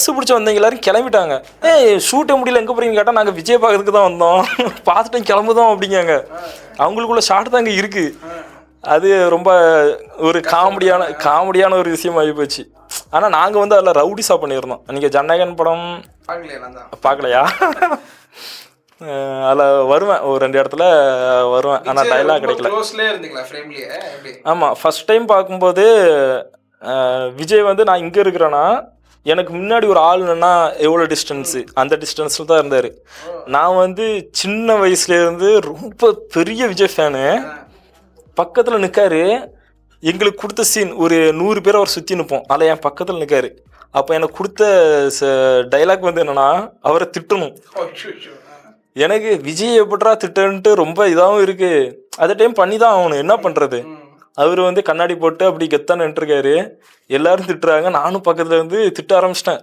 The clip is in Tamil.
பஸ் பிடிச்சி வந்தவங்க எல்லாரும் கிளம்பிட்டாங்க. ஷூட்டே முடியல, எங்கே போறீங்கன்னு கேட்டால் நாங்கள் விஜய் பார்க்கறதுக்கு தான் வந்தோம், பார்த்துட்டு கிளம்புதோம் அப்படிங்காங்க. அவங்களுக்குள்ள ஷார்ட் தாங்க இருக்கு. அது ரொம்ப ஒரு காமெடியான ஒரு விஷயம் ஆகி போச்சு. ஆனால் நாங்கள் வந்து அதில் ரவுடிஸாக பண்ணியிருந்தோம். நீங்கள் ஜனநாயகன் படம் பார்க்கலையா? அதில் வருவேன், ஒரு 2 இடத்துல வருவேன், ஆனால் டைலாக் கிடைக்கல. ஆமாம், ஃபர்ஸ்ட் டைம் பார்க்கும்போது விஜய் வந்து நான் இங்கே இருக்கிறேன்னா எனக்கு முன்னாடி ஒரு ஆளுன்னா எவ்வளோ டிஸ்டன்ஸு, அந்த டிஸ்டன்ஸில் தான் இருந்தார். நான் வந்து சின்ன வயசுலேருந்து ரொம்ப பெரிய விஜய் ஃபேனு. பக்கத்தில் நிற்காரு, எங்களுக்கு கொடுத்த சீன் ஒரு 100 பேர் அவர் சுற்றி நிற்போம், அதில் என் பக்கத்தில் நிற்காரு. அப்போ எனக்கு கொடுத்த டைலாக் வந்து என்னென்னா, அவரை திட்டணும். எனக்கு விஜய் எப்படா திட்டன்ட்டு ரொம்ப இதாகவும் இருக்குது. அதே டைம் பண்ணி தான் ஆகணும், என்ன பண்ணுறது. அவர் வந்து கண்ணாடி போட்டு அப்படி கெத்தான் நின்றுருக்காரு, எல்லாரும் திட்டுறாங்க, நானும் பக்கத்தில் வந்து திட்ட ஆரம்பிச்சிட்டேன்.